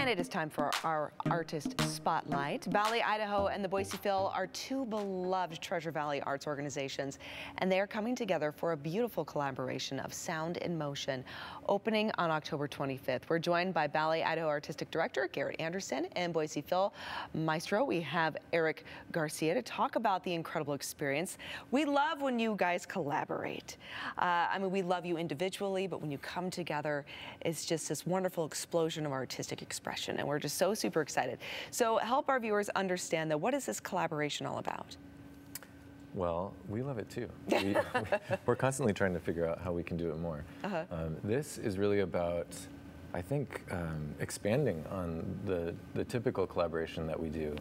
And it is time for our Artist Spotlight. Ballet, Idaho, and the Boise Phil are two beloved Treasure Valley arts organizations, and they are coming together for a beautiful collaboration of sound in motion, opening on October 25th. We're joined by Ballet, Idaho Artistic Director Garrett Anderson and Boise Phil Maestro. We have Eric Garcia to talk about the incredible experience. We love when you guys collaborate. I mean, we love you individually, but when you come together, it's just this wonderful explosion of artistic expression, and we're just so super excited. So help our viewers understand that what is this collaboration all about? Well, we love it too. We're constantly trying to figure out how we can do it more. This is really about, I think, expanding on the typical collaboration that we do,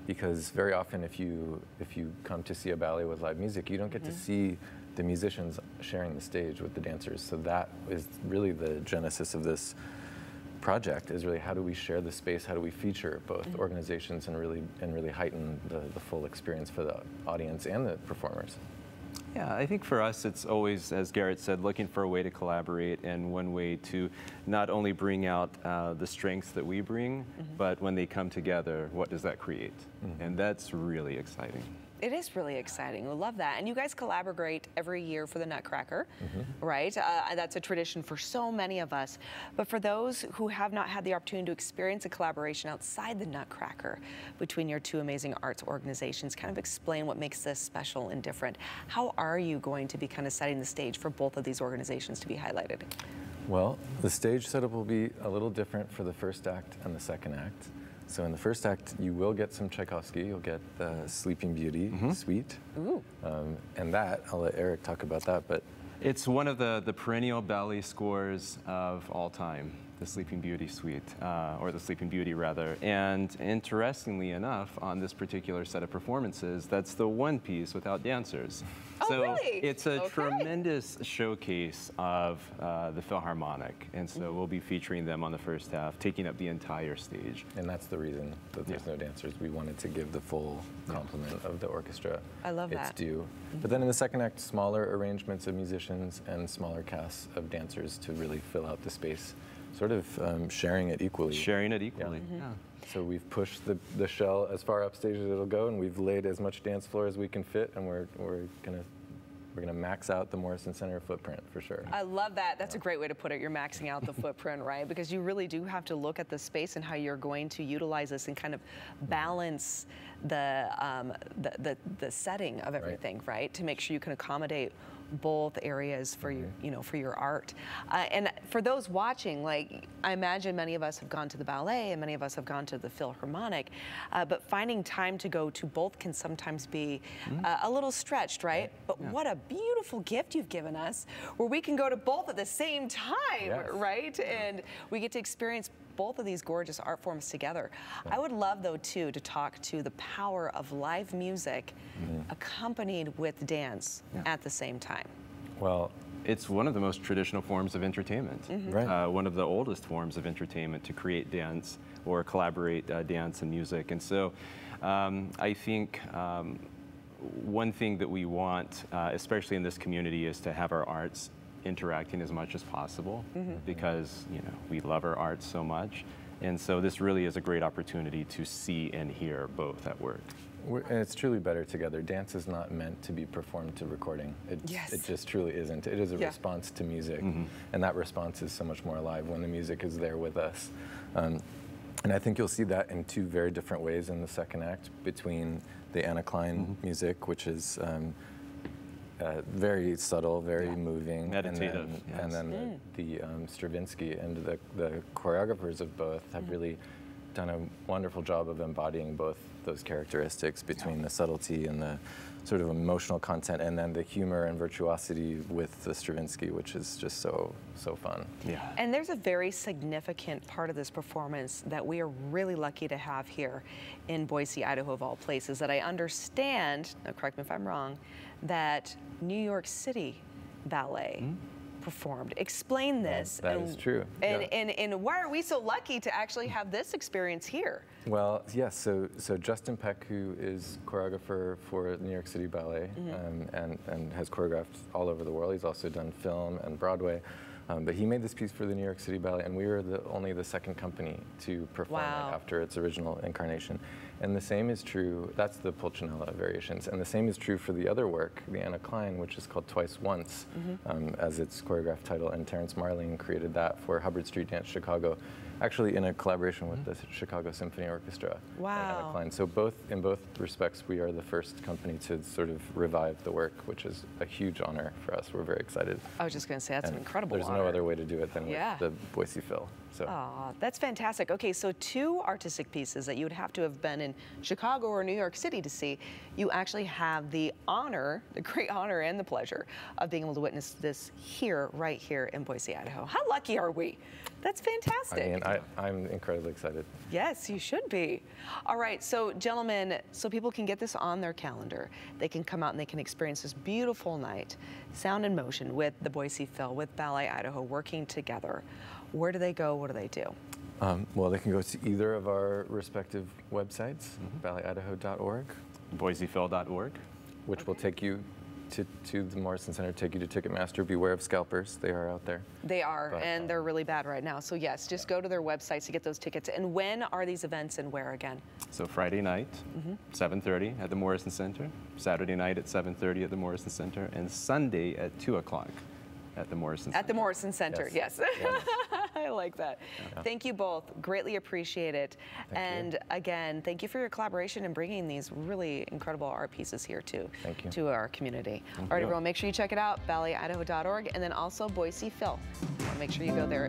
because very often if you come to see a ballet with live music, you don't get to see the musicians sharing the stage with the dancers. So that is really the genesis of this project, is really how do we share the space, how do we feature both organizations and really heighten the full experience for the audience and the performers. Yeah, I think for us it's always, as Garrett said, looking for a way to collaborate, and one way to not only bring out the strengths that we bring, but when they come together, what does that create? And that's really exciting. It is really exciting. We love that. And you guys collaborate every year for the Nutcracker, right? That's a tradition for so many of us. But for those who have not had the opportunity to experience a collaboration outside the Nutcracker between your two amazing arts organizations, kind of explain what makes this special and different. How are you going to be kind of setting the stage for both of these organizations to be highlighted? Well, the stage setup will be a little different for the first act and the second act. So in the first act, you will get some Tchaikovsky. You'll get the Sleeping Beauty suite. And that, I'll let Eric talk about that. But it's one of the perennial ballet scores of all time, the Sleeping Beauty suite, or the Sleeping Beauty rather. And interestingly enough, on this particular set of performances, that's the one piece without dancers. So really? It's a tremendous showcase of the Philharmonic, and so we'll be featuring them on the first half, taking up the entire stage. And that's the reason that there's no dancers. We wanted to give the full complement of the orchestra. I love that. It's due. But then in the second act, smaller arrangements of musicians and smaller casts of dancers to really fill out the space, sort of sharing it equally. Sharing it equally. So we've pushed the shell as far upstage as it'll go, and we've laid as much dance floor as we can fit, and we're gonna max out the Morrison Center footprint for sure. I love that. That's a great way to put it. You're maxing out the footprint, right? Because you really do have to look at the space and how you're going to utilize this and kind of balance the setting of everything, right? To make sure you can accommodate both areas for for your art. And for those watching, like, I imagine many of us have gone to the ballet and many of us have gone to the Philharmonic, but finding time to go to both can sometimes be a little stretched, right? But what a beautiful gift you've given us, where we can go to both at the same time, right? And we get to experience both of these gorgeous art forms together. I would love, though, too, to talk to the power of live music accompanied with dance at the same time. Well, it's one of the most traditional forms of entertainment. One of the oldest forms of entertainment to create dance or collaborate dance and music. And so I think one thing that we want, especially in this community, is to have our arts interacting as much as possible, because we love our art so much, and so this really is a great opportunity to see and hear both at work. And it's truly better together. Dance is not meant to be performed to recording. It just truly isn't. It is a response to music, and that response is so much more alive when the music is there with us. And I think you'll see that in two very different ways in the second act, between the Anna Klein music, which is very subtle, very moving, meditative, and then the Stravinsky, and the choreographers of both have really done a wonderful job of embodying both those characteristics between the subtlety and the sort of emotional content, and then the humor and virtuosity with the Stravinsky, which is just so fun. And there's a very significant part of this performance that we are really lucky to have here in Boise, Idaho, of all places, that I understand, now correct me if I'm wrong, that New York City Ballet performed. Explain this. That is true. And why are we so lucky to actually have this experience here? Well, yes, so Justin Peck, who is choreographer for New York City Ballet and has choreographed all over the world, he's also done film and Broadway. But he made this piece for the New York City Ballet, and we were only the second company to perform it after its original incarnation. And the same is true, that's the Pulcinella variations, and the same is true for the other work, the Anna Klein, which is called Twice Once, as its choreographed title, and Terrence Marling created that for Hubbard Street Dance Chicago, actually in a collaboration with the Chicago Symphony Orchestra. Wow. Anna Klein. So in both respects, we are the first company to sort of revive the work, which is a huge honor for us. We're very excited. I was just going to say, that's an incredible There's honor. no other way to do it than with the Boise Phil. So. Aw, that's fantastic. Okay, so 2 artistic pieces that you would have to have been in Chicago or New York City to see. You actually have the honor, the great honor and the pleasure of being able to witness this here, right here in Boise, Idaho. How lucky are we? That's fantastic. I mean, I'm incredibly excited. Yes, you should be. All right, so gentlemen, so people can get this on their calendar. They can come out and they can experience this beautiful night, Sound and Motion with the Boise Phil, with Ballet Idaho working together. Where do they go? What do they do? Well, they can go to either of our respective websites, ballet-idaho.org, boisephil.org, which will take you to the Morrison Center, take you to Ticketmaster. Beware of scalpers. They are out there. They are, and they're really bad right now. So yes, just go to their websites to get those tickets. And when are these events and where again? So Friday night, 7:30 at the Morrison Center, Saturday night at 7:30 at the Morrison Center, and Sunday at 2 o'clock at the Morrison Center. At the Morrison Center, yes. I like that. Yeah. Thank you both. Greatly appreciate it. Thank you. Again, thank you for your collaboration and bringing these really incredible art pieces here to our community. All right, everyone, make sure you check it out, ballet-idaho.org, and then also Boise Phil. Make sure you go there.